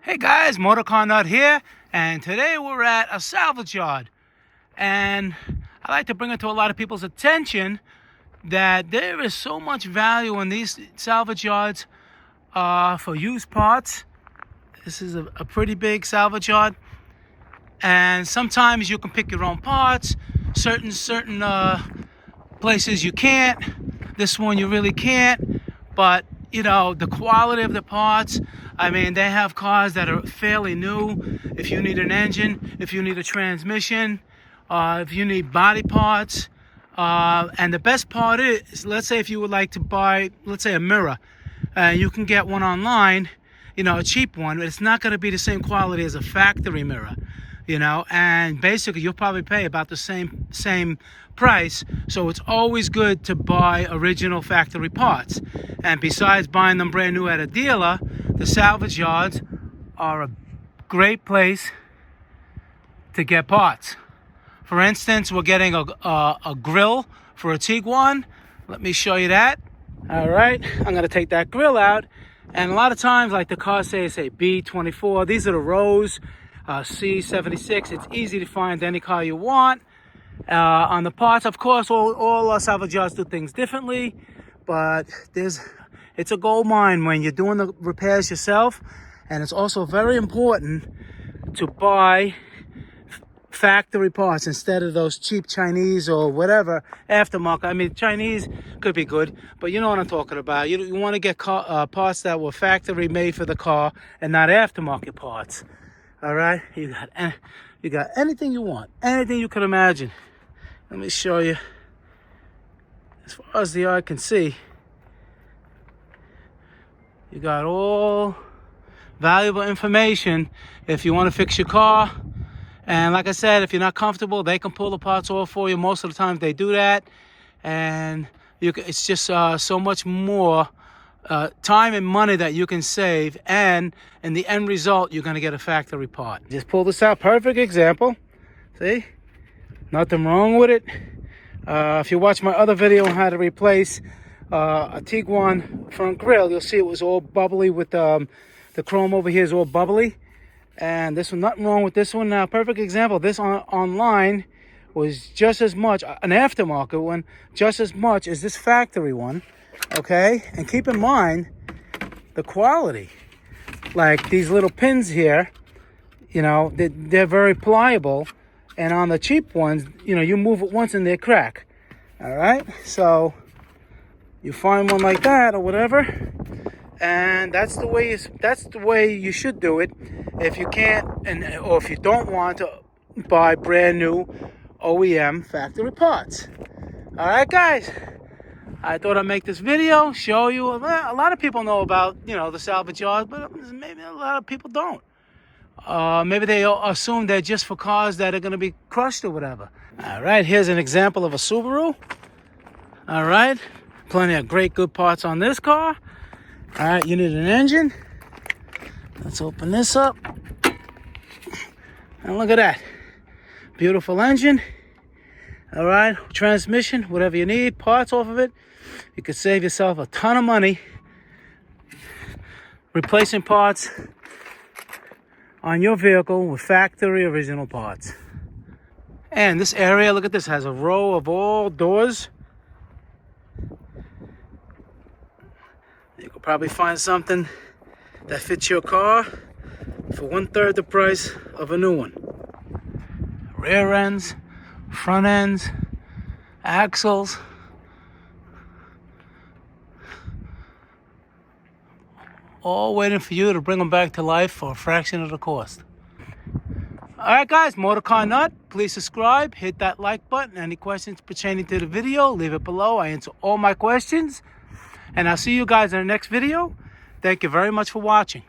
Hey guys, MotorCarNut here, and today we're at a salvage yard. And I like to bring it to a lot of people's attention that there is so much value in these salvage yards for used parts. This is a pretty big salvage yard, and sometimes you can pick your own parts. Certain places you can't. This one you really can't, but you know, the quality of the parts, I mean, they have cars that are fairly new. If you need an engine, if you need a transmission, if you need body parts, and the best part is, let's say if you would like to buy, let's say a mirror, you can get one online, you know, a cheap one, but it's not going to be the same quality as a factory mirror, you know, and basically you'll probably pay about the same price. So it's always good to buy original factory parts. And besides buying them brand new at a dealer, the salvage yards are a great place to get parts. For instance, we're getting a grill for a Tiguan. Let me show you that. All right, I'm gonna take that grill out, and a lot of times, like the cars say B24. These are the rows, C76. It's easy to find any car you want. On the parts, of course, all salvage yards do things differently, but it's a gold mine when you're doing the repairs yourself. And it's also very important to buy factory parts instead of those cheap Chinese or whatever aftermarket. I mean, Chinese could be good, but you know what I'm talking about. You want to get parts that were factory made for the car and not aftermarket parts. All right, you got anything you want, anything you could imagine. Let me show you. As far as the eye can see, you got all valuable information if you want to fix your car. And like I said, if you're not comfortable, they can pull the parts off for you. Most of the time they do that. And it's just so much more time and money that you can save. And in the end result, you're going to get a factory part. Just pull this out. Perfect example. See? Nothing wrong with it. If you watch my other video on how to replace a Tiguan front grille, you'll see it was all bubbly with the chrome over here is all bubbly. And this one, nothing wrong with this one. Now, perfect example. This online was just as much, an aftermarket one, just as much as this factory one. Okay? And keep in mind the quality. Like these little pins here, you know, they're very pliable. And on the cheap ones, you know, you move it once and they crack. All right? So you find one like that or whatever, and that's the way you should do it. If you can't, or if you don't want to buy brand new OEM factory parts. All right, guys. I thought I'd make this video, show you. A lot of people know about, you know, the salvage yards, but maybe a lot of people don't. Maybe they assume they're just for cars that are going to be crushed or whatever. All right, here's an example of a Subaru. All right, plenty of great good parts on this car. All right, you need an engine. Let's open this up. And look at that. Beautiful engine. All right, transmission, whatever you need, parts off of it. You could save yourself a ton of money replacing parts on your vehicle with factory original parts. And this area, look at this, has a row of all doors. You could probably find something that fits your car for 1/3 the price of a new one. Rear ends, front ends, axles. All waiting for you to bring them back to life for a fraction of the cost. All right, guys, MotorCarNut, please subscribe, hit that like button. Any questions pertaining to the video, leave it below. I answer all my questions. And I'll see you guys in the next video. Thank you very much for watching.